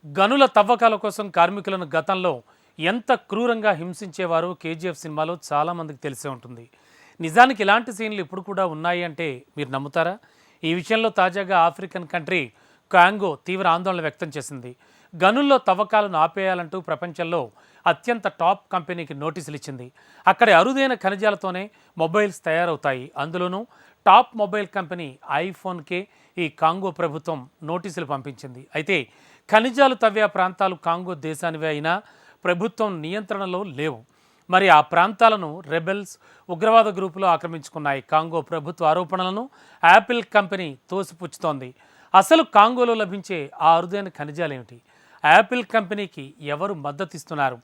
గనుల తవ్వకాల కోసం కార్మికులను గతంలో ఎంత క్రూరంగా హింసించేవారో కేజీఎఫ్ సినిమాలో చాలామందికి తెలిసే ఉంటుంది. నిజానికి ఇలాంటి సీన్లు ఇప్పుడు కూడా ఉన్నాయి అంటే మీరు నమ్ముతారా? ఈ విషయంలో తాజాగా ఆఫ్రికన్ కంట్రీ కాంగో తీవ్ర ఆందోళన వ్యక్తం చేసింది. గనుల్లో తవ్వకాలను ఆపేయాలంటూ ప్రపంచంలో అత్యంత టాప్ కంపెనీకి నోటీసులు ఇచ్చింది. అక్కడి అరుదైన ఖనిజాలతోనే మొబైల్స్ తయారవుతాయి. అందులోనూ టాప్ మొబైల్ కంపెనీ ఐఫోన్కే ఈ కాంగో ప్రభుత్వం నోటీసులు పంపించింది. అయితే ఖనిజాలు తవ్వే ప్రాంతాలు కాంగో దేశానివే అయినా ప్రభుత్వం నియంత్రణలో లేవు. మరి ఆ ప్రాంతాలను రెబెల్స్, ఉగ్రవాద గ్రూపులు ఆక్రమించుకున్నాయి. కాంగో ప్రభుత్వ ఆరోపణలను యాపిల్ కంపెనీ తోసిపుచ్చుతోంది. అసలు కాంగోలో లభించే ఆ అరుదైన ఖనిజాలేమిటి? యాపిల్ కంపెనీకి ఎవరు మద్దతిస్తున్నారు?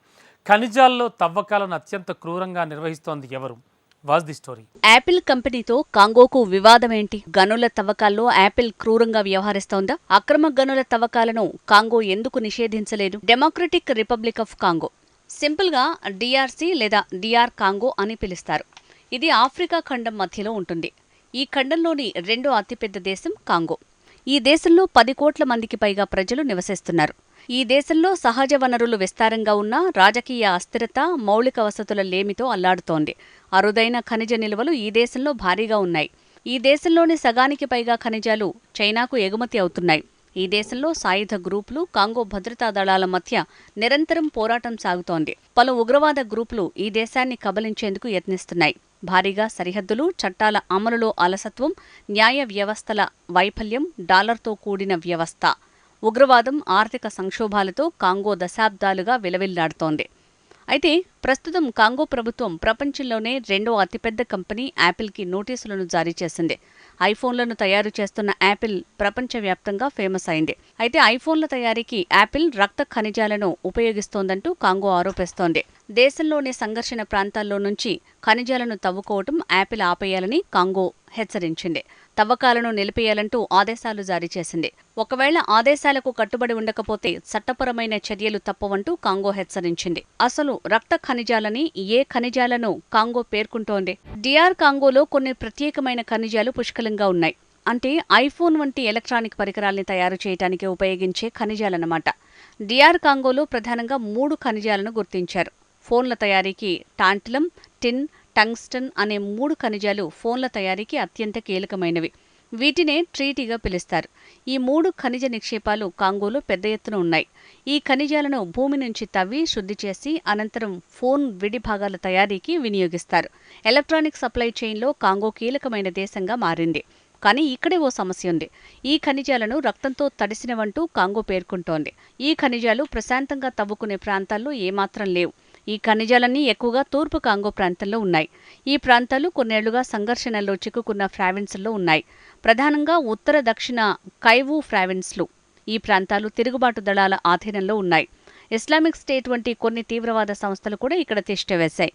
ఖనిజాల్లో తవ్వకాలను అత్యంత క్రూరంగా నిర్వహిస్తోంది ఎవరు? Was the story. యాపిల్ కంపెనీతో కాంగోకు వివాదమేంటి? గనుల తవ్వకాల్లో యాపిల్ క్రూరంగా వ్యవహరిస్తోందా? అక్రమ గనుల తవ్వకాలను కాంగో ఎందుకు నిషేధించలేదు? Democratic Republic of Congo, simple గా డిఆర్సి లేదా డిఆర్ కాంగో అని పిలుస్తారు. ఇది ఆఫ్రికా ఖండం మధ్యలో ఉంటుంది. ఈ ఖండంలోని రెండో అతిపెద్ద దేశం కాంగో. ఈ దేశంలో 10 కోట్ల మందికి పైగా ప్రజలు నివసిస్తున్నారు. ఈ దేశంలో సహజ వనరులు విస్తారంగా ఉన్నా రాజకీయ అస్థిరత, మౌలిక వసతుల లేమితో అల్లాడుతోంది. అరుదైన ఖనిజ నిల్వలు ఈ దేశంలో భారీగా ఉన్నాయి. ఈ దేశంలోని సగానికి పైగా ఖనిజాలు చైనాకు ఎగుమతి అవుతున్నాయి. ఈ దేశంలో సాయుధ గ్రూపులు, కాంగో భద్రతా దళాల మధ్య నిరంతరం పోరాటం సాగుతోంది. పలు ఉగ్రవాద గ్రూపులు ఈ దేశాన్ని కబలించేందుకు యత్నిస్తున్నాయి. భారీగా సరిహద్దులు, చట్టాల అమలులో అలసత్వం, న్యాయ వ్యవస్థల వైఫల్యం, డాలర్తో కూడిన వ్యవస్థ, ఉగ్రవాదం, ఆర్థిక సంక్షోభాలతో కాంగో దశాబ్దాలుగా విలవిల్లాడుతోంది. అయితే ప్రస్తుతం కాంగో ప్రభుత్వం ప్రపంచంలోనే రెండో అతిపెద్ద కంపెనీ యాపిల్కి నోటీసులను జారీ చేసింది. ఐఫోన్లను తయారు చేస్తున్న యాపిల్ ప్రపంచవ్యాప్తంగా ఫేమస్ అయింది. అయితే ఐఫోన్ల తయారీకి యాపిల్ రక్త ఖనిజాలను ఉపయోగిస్తోందంటూ కాంగో ఆరోపిస్తోంది. దేశంలోని సంఘర్షణ ప్రాంతాల్లో నుంచి ఖనిజాలను తవ్వుకోవటం యాపిల్ ఆపేయాలని కాంగో హెచ్చరించింది. తవ్వకాలను నిలిపేయాలంటూ ఆదేశాలు జారీ చేసింది. ఒకవేళ ఆదేశాలకు కట్టుబడి ఉండకపోతే చట్టపరమైన చర్యలు తప్పవంటూ కాంగో హెచ్చరించింది. అసలు రక్త ఖనిజాలని ఏ ఖనిజాలను కాంగో పేర్కొంటోంది? డిఆర్ కాంగోలో కొన్ని ప్రత్యేకమైన ఖనిజాలు పుష్కలంగా ఉన్నాయి. అంటే ఐఫోన్ వంటి ఎలక్ట్రానిక్ పరికరాల్ని తయారు చేయడానికి ఉపయోగించే ఖనిజాలన్నమాట. డిఆర్ కాంగోలో ప్రధానంగా 3 ఖనిజాలను గుర్తించారు. ఫోన్ల తయారీకి టాంటలం, టిన్, టంగ్స్టన్ అనే 3 ఖనిజాలు ఫోన్ల తయారీకి అత్యంత కీలకమైనవి. వీటినే ట్రీటీగా పిలుస్తారు. ఈ 3 ఖనిజ నిక్షేపాలు కాంగోలో పెద్ద ఎత్తున ఉన్నాయి. ఈ ఖనిజాలను భూమి నుంచి తవ్వి శుద్ధి చేసి అనంతరం ఫోన్ విడి భాగాల తయారీకి వినియోగిస్తారు. ఎలక్ట్రానిక్ సప్లై చైన్లో కాంగో కీలకమైన దేశంగా మారింది. కానీ ఇక్కడే ఓ సమస్య ఉంది. ఈ ఖనిజాలను రక్తంతో తడిసినవంటూ కాంగో పేర్కొంటోంది. ఈ ఖనిజాలు ప్రశాంతంగా తవ్వుకునే ప్రాంతాల్లో ఏమాత్రం లేవు. ఈ ఖనిజాలన్నీ ఎక్కువగా తూర్పు కాంగో ప్రాంతంలో ఉన్నాయి. ఈ ప్రాంతాలు కొన్నేళ్లుగా సంఘర్షణల్లో చిక్కుకున్న ప్రావిన్సుల్లో ఉన్నాయి. ప్రధానంగా ఉత్తర, దక్షిణ కైవూ ప్రావిన్స్లు. ఈ ప్రాంతాలు తిరుగుబాటు దళాల ఆధీనంలో ఉన్నాయి. ఇస్లామిక్ స్టేట్ వంటి కొన్ని తీవ్రవాద సంస్థలు కూడా ఇక్కడ తిష్టవేశాయి.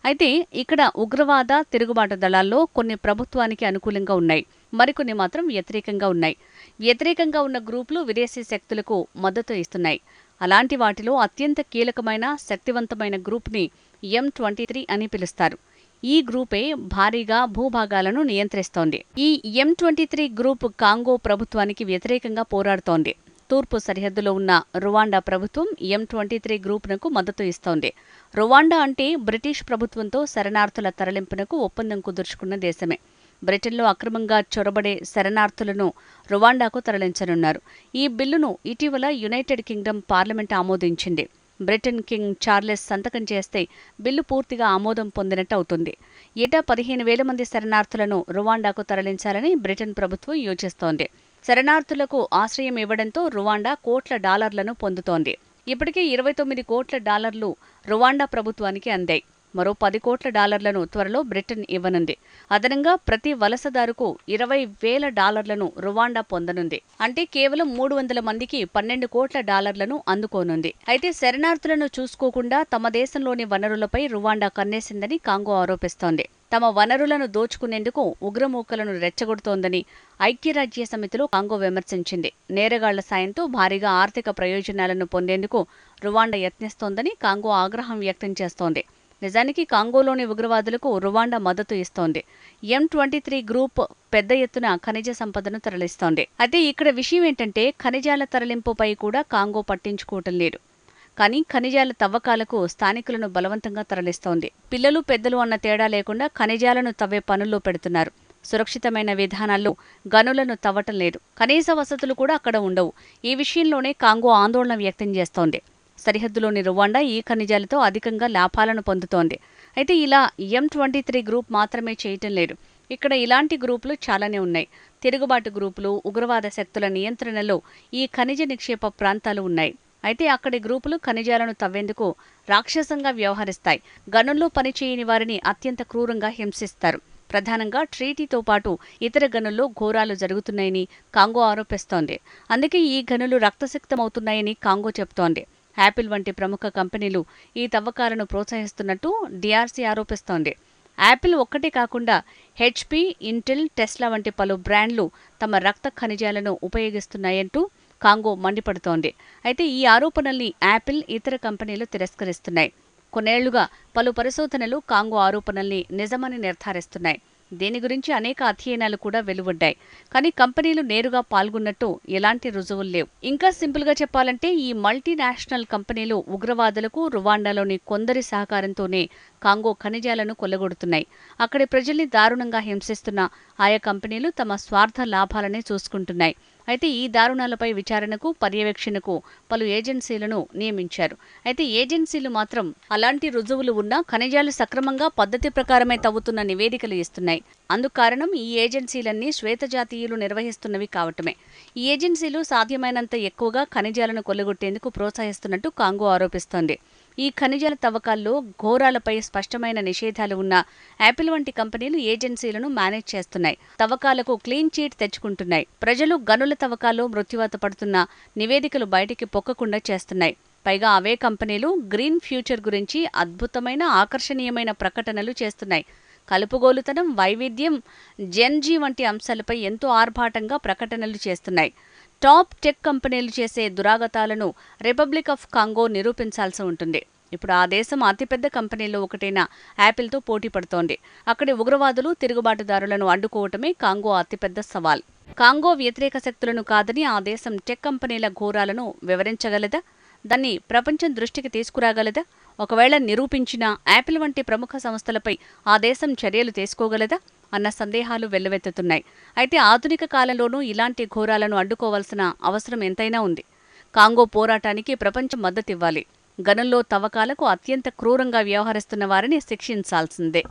అయితే ఇక్కడ ఉగ్రవాద, తిరుగుబాటు దళాల్లో కొన్ని ప్రభుత్వానికి అనుకూలంగా ఉన్నాయి, మరికొన్ని మాత్రం వ్యతిరేకంగా ఉన్నాయి. వ్యతిరేకంగా ఉన్న గ్రూపులు విదేశీ శక్తులకు మద్దతు ఇస్తున్నాయి. అలాంటి వాటిలో అత్యంత కీలకమైన, శక్తివంతమైన గ్రూప్ని M23 అని పిలుస్తారు. ఈ గ్రూపే భారీగా భూభాగాలను నియంత్రిస్తోంది. ఈ M23 గ్రూప్ కాంగో ప్రభుత్వానికి వ్యతిరేకంగా పోరాడుతోంది. తూర్పు సరిహద్దులో ఉన్న రువాండా ప్రభుత్వం M23 గ్రూపునకు మద్దతు ఇస్తోంది. రువాండా అంటే బ్రిటిష్ ప్రభుత్వంతో శరణార్థుల తరలింపునకు ఒప్పందం కుదుర్చుకున్న దేశమే. బ్రిటన్లో అక్రమంగా చొరబడే శరణార్థులను రువాండాకు తరలించనున్నారు. ఈ బిల్లును ఇటీవల యునైటెడ్ కింగ్డమ్ పార్లమెంట్ ఆమోదించింది. బ్రిటన్ కింగ్ చార్లెస్ సంతకం చేస్తే బిల్లు పూర్తిగా ఆమోదం పొందినట్టు అవుతుంది. ఏటా 15,000 మంది శరణార్థులను రువాండాకు తరలించాలని బ్రిటన్ ప్రభుత్వం యోచిస్తోంది. శరణార్థులకు ఆశ్రయం ఇవ్వడంతో రువాండా కోట్ల డాలర్లను పొందుతోంది. ఇప్పటికే $29 కోట్ల రువాండా ప్రభుత్వానికి అందాయి. మరో $10 కోట్ల త్వరలో బ్రిటన్ ఇవ్వనుంది. అదనంగా ప్రతి వలసదారుకు $20,000 రువాండా పొందనుంది. అంటే కేవలం 300 మందికి $12 కోట్ల అందుకోనుంది. అయితే శరణార్థులను చూసుకోకుండా తమ దేశంలోని వనరులపై రువాండా కన్నేసిందని కాంగో ఆరోపిస్తోంది. తమ వనరులను దోచుకునేందుకు ఉగ్రమూకలను రెచ్చగొడుతోందని ఐక్యరాజ్య సమితిలో కాంగో విమర్శించింది. నేరగాళ్ల సాయంతో భారీగా ఆర్థిక ప్రయోజనాలను పొందేందుకు రువాండా యత్నిస్తోందని కాంగో ఆగ్రహం వ్యక్తం చేస్తోంది. నిజానికి కాంగోలోని ఉగ్రవాదులకు రువాండా మద్దతు ఇస్తోంది. M23 గ్రూప్ పెద్ద ఎత్తున ఖనిజ సంపదను తరలిస్తోంది. అయితే ఇక్కడ విషయం ఏంటంటే ఖనిజాల తరలింపుపై కూడా కాంగో పట్టించుకోవటం లేదు. కానీ ఖనిజాల తవ్వకాలకు స్థానికులను బలవంతంగా తరలిస్తోంది. పిల్లలు పెద్దలు అన్న తేడా లేకుండా ఖనిజాలను తవ్వే పనుల్లో పెడుతున్నారు. సురక్షితమైన విధానాల్లో గనులను తవ్వటం లేదు. కనీస వసతులు కూడా అక్కడ ఉండవు. ఈ విషయంలోనే కాంగో ఆందోళన వ్యక్తం చేస్తోంది. సరిహద్దులోని రువాండా ఈ ఖనిజాలతో అధికంగా లాభాలను పొందుతోంది. అయితే ఇలా M23 గ్రూప్ మాత్రమే చేయటం లేదు. ఇక్కడ ఇలాంటి గ్రూపులు చాలానే ఉన్నాయి. తిరుగుబాటు గ్రూపులు, ఉగ్రవాద శక్తుల నియంత్రణలో ఈ ఖనిజ నిక్షేప ప్రాంతాలు ఉన్నాయి. అయితే అక్కడి గ్రూపులు ఖనిజాలను తవ్వేందుకు రాక్షసంగా వ్యవహరిస్తాయి. గనుల్లో పనిచేయని వారిని అత్యంత క్రూరంగా హింసిస్తారు. ప్రధానంగా ట్రీటీతో పాటు ఇతర గనుల్లో ఘోరాలు జరుగుతున్నాయని కాంగో ఆరోపిస్తోంది. అందుకే ఈ గనులు రక్తసిక్తమవుతున్నాయని కాంగో చెబుతోంది. యాపిల్ వంటి ప్రముఖ కంపెనీలు ఈ తవ్వకాలను ప్రోత్సహిస్తున్నట్టు DRC ఆరోపిస్తోంది. యాపిల్ ఒక్కటే కాకుండా HP, ఇంటెల్, టెస్లా వంటి పలు బ్రాండ్లు తమ రక్త ఖనిజాలను ఉపయోగిస్తున్నాయంటూ కాంగో మండిపడుతోంది. అయితే ఈ ఆరోపణల్ని యాపిల్, ఇతర కంపెనీలు తిరస్కరిస్తున్నాయి. కొన్నేళ్లుగా పలు పరిశోధనలు కాంగో ఆరోపణల్ని నిజమని నిర్ధారిస్తున్నాయి. దీని గురించి అనేక అధ్యయనాలు కూడా వెలువడ్డాయి. కానీ కంపెనీలు నేరుగా పాల్గొన్నట్టు ఎలాంటి రుజువులు లేవు. ఇంకా సింపుల్గా చెప్పాలంటే ఈ మల్టీనేషనల్ కంపెనీలు ఉగ్రవాదులకు రువాండాలోని కొందరి సహకారంతోనే కాంగో ఖనిజాలను కొల్లగొడుతున్నాయి. అక్కడి ప్రజల్ని దారుణంగా హింసిస్తున్న ఆయా కంపెనీలు తమ స్వార్థ లాభాలనే చూసుకుంటున్నాయి. అయితే ఈ దారుణాలపై విచారణకు, పర్యవేక్షణకు పలు ఏజెన్సీలను నియమించారు. అయితే ఏజెన్సీలు మాత్రం అలాంటి రుజువులు ఉన్నా ఖనిజాలు సక్రమంగా పద్ధతి ప్రకారమే తవ్వుతున్న నివేదికలు ఇస్తున్నాయి. అందుకు కారణం ఈ ఏజెన్సీలన్నీ శ్వేతజాతీయులు నిర్వహిస్తున్నవి కావటమే. ఈ ఏజెన్సీలు సాధ్యమైనంత ఎక్కువగా ఖనిజాలను కొల్లగొట్టేందుకు ప్రోత్సహిస్తున్నట్టు కాంగో ఆరోపిస్తోంది. ఈ ఖనిజాల తవ్వకాల్లో ఘోరాలపై స్పష్టమైన నిషేధాలు ఉన్న యాపిల్ వంటి కంపెనీలు ఏజెన్సీలను మేనేజ్ చేస్తున్నాయి. తవ్వకాలకు క్లీన్ చీట్ తెచ్చుకుంటున్నాయి. ప్రజలు గనుల తవ్వకాల్లో మృత్యువాత పడుతున్న నివేదికలు బయటికి పొక్కకుండా చేస్తున్నాయి. పైగా అవే కంపెనీలు గ్రీన్ ఫ్యూచర్ గురించి అద్భుతమైన, ఆకర్షణీయమైన ప్రకటనలు చేస్తున్నాయి. కలుపుగోలుతనం, వైవిధ్యం, జెన్జీ వంటి అంశాలపై ఎంతో ఆర్భాటంగా ప్రకటనలు చేస్తున్నాయి. టాప్ టెక్ కంపెనీలు చేసే దురాగతాలను రిపబ్లిక్ ఆఫ్ కాంగో నిరూపించాల్సి ఉంటుంది. ఇప్పుడు ఆ దేశం అతిపెద్ద కంపెనీల్లో ఒకటైన యాపిల్తో పోటీ పడుతోంది. అక్కడి ఉగ్రవాదులు, తిరుగుబాటుదారులను అడ్డుకోవటమే కాంగో అతిపెద్ద సవాల్. కాంగో వ్యతిరేక శక్తులను కాదని ఆ దేశం టెక్ కంపెనీల ఘోరాలను వివరించగలదా? దాన్ని ప్రపంచం దృష్టికి తీసుకురాగలదా? ఒకవేళ నిరూపించినా యాపిల్ వంటి ప్రముఖ సంస్థలపై ఆ దేశం చర్యలు తీసుకోగలదా అన్న సందేహాలు వెల్లువెత్తుతున్నాయి. అయితే ఆధునిక కాలంలోనూ ఇలాంటి ఘోరాలను అడ్డుకోవాల్సిన అవసరం ఎంతైనా ఉంది. కాంగో పోరాటానికి ప్రపంచం మద్దతివ్వాలి. గనుల్లో తవ్వకాలకు అత్యంత క్రూరంగా వ్యవహరిస్తున్న వారిని శిక్షించాల్సిందే.